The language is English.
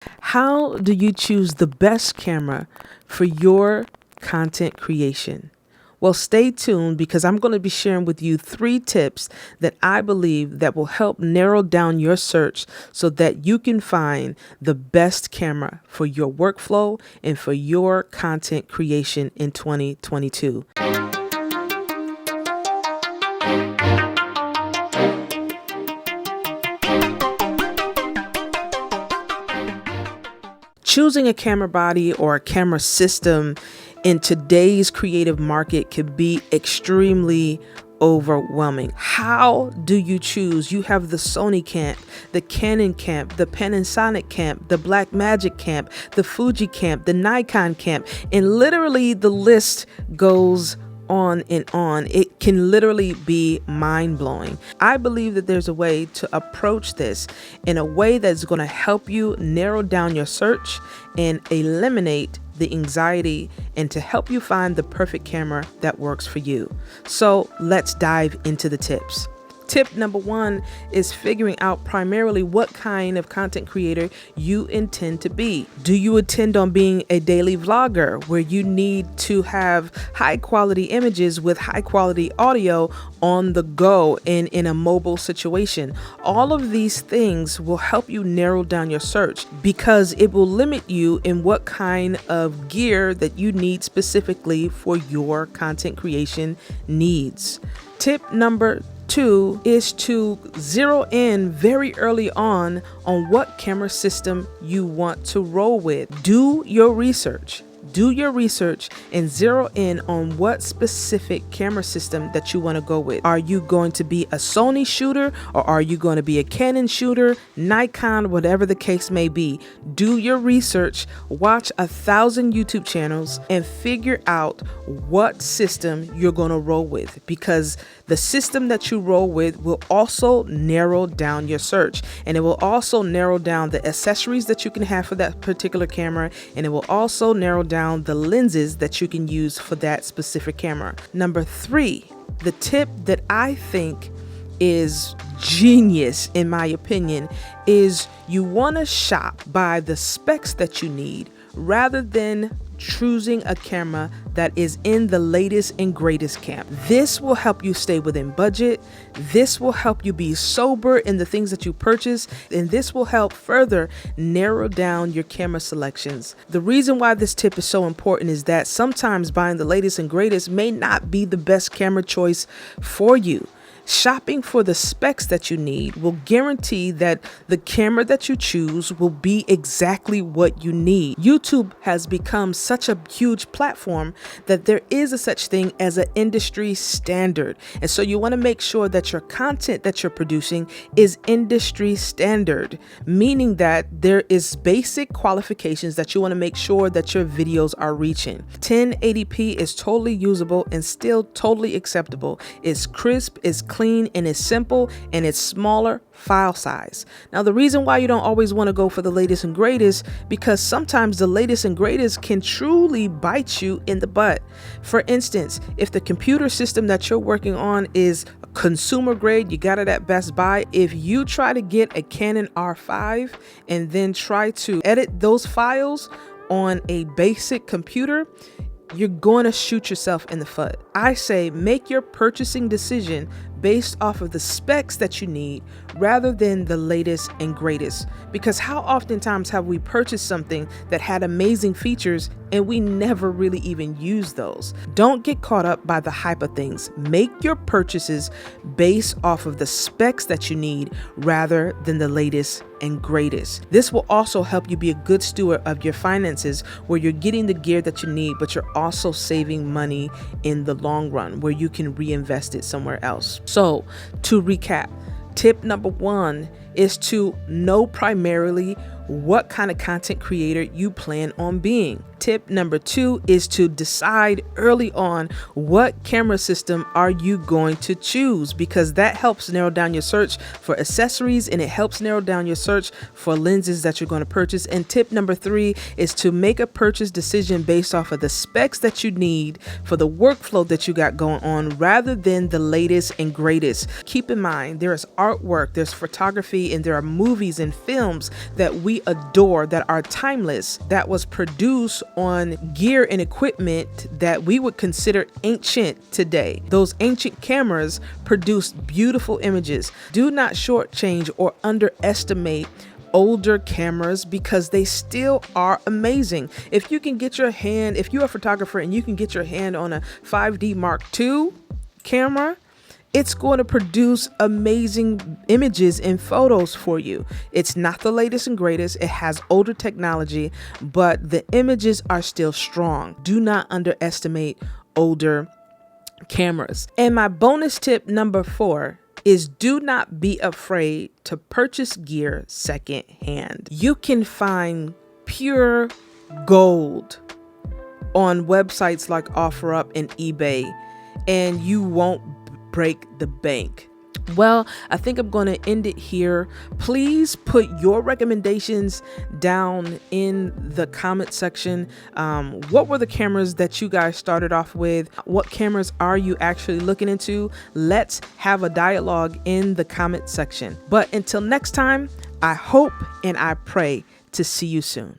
How do you choose the best camera for your content creation? Well, stay tuned because I'm going to be sharing with you 3 tips that I believe that will help narrow down your search so that you can find the best camera for your workflow and for your content creation in 2022. Choosing a camera body or a camera system in today's creative market can be extremely overwhelming. How do you choose? You have the Sony camp, the Canon camp, the Panasonic camp, the Blackmagic camp, the Fuji camp, the Nikon camp, and literally the list goes on and on. It can literally be mind-blowing. I believe that there's a way to approach this in a way that's going to help you narrow down your search and eliminate the anxiety and to help you find the perfect camera that works for you. So let's dive into the tips. Tip number 1 is figuring out primarily what kind of content creator you intend to be. Do you intend on being a daily vlogger where you need to have high quality images with high quality audio on the go and in a mobile situation? All of these things will help you narrow down your search because it will limit you in what kind of gear that you need specifically for your content creation needs. Tip number 2 is to zero in very early on what camera system you want to roll with. Do your research and zero in on what specific camera system that you want to go with. Are you going to be a Sony shooter or are you going to be a Canon shooter, Nikon, whatever the case may be? Do your research, watch 1,000 YouTube channels and figure out what system you're going to roll with, because the system that you roll with will also narrow down your search, and it will also narrow down the accessories that you can have for that particular camera, and it will also narrow down the lenses that you can use for that specific camera. Number 3, the tip that I think is genius in my opinion is you want to shop by the specs that you need rather than choosing a camera that is in the latest and greatest camp. This will help you stay within budget. This will help you be sober in the things that you purchase, and this will help further narrow down your camera selections. The reason why this tip is so important is that sometimes buying the latest and greatest may not be the best camera choice for you. Shopping for the specs that you need will guarantee that the camera that you choose will be exactly what you need. YouTube has become such a huge platform that there is a such thing as an industry standard. And so you want to make sure that your content that you're producing is industry standard, meaning that there is basic qualifications that you want to make sure that your videos are reaching. 1080p is totally usable and still totally acceptable. It's crisp, it's clean, and it's simple, and it's smaller file size. Now, the reason why you don't always want to go for the latest and greatest, because sometimes the latest and greatest can truly bite you in the butt. For instance, if the computer system that you're working on is consumer grade, you got it at Best Buy, if you try to get a Canon R5 and then try to edit those files on a basic computer, you're going to shoot yourself in the foot. I say make your purchasing decision based off of the specs that you need rather than the latest and greatest. Because how oftentimes have we purchased something that had amazing features and we never really even use those? Don't get caught up by the hype of things. Make your purchases based off of the specs that you need rather than the latest and greatest. This will also help you be a good steward of your finances, where you're getting the gear that you need, but you're also saving money in the long run where you can reinvest it somewhere else. So to recap, tip number 1 is to know primarily what kind of content creator you plan on being. Tip number 2 is to decide early on what camera system are you going to choose, because that helps narrow down your search for accessories and it helps narrow down your search for lenses that you're going to purchase. And tip number 3 is to make a purchase decision based off of the specs that you need for the workflow that you got going on rather than the latest and greatest. Keep in mind, there is artwork, there's photography, technology and there are movies and films that we adore that are timeless, that was produced on gear and equipment that we would consider ancient today. Those ancient cameras produced beautiful images. Do not shortchange or underestimate older cameras because they still are amazing. If you're a photographer and you can get your hand on a 5D Mark II camera, it's going to produce amazing images and photos for you. It's not the latest and greatest. It has older technology, but the images are still strong. Do not underestimate older cameras. And my bonus tip number 4 is do not be afraid to purchase gear secondhand. You can find pure gold on websites like OfferUp and eBay, and you won't break the bank. Well, I think I'm going to end it here. Please put your recommendations down in the comment section. What were the cameras that you guys started off with? What cameras are you actually looking into? Let's have a dialogue in the comment section. But until next time, I hope and I pray to see you soon.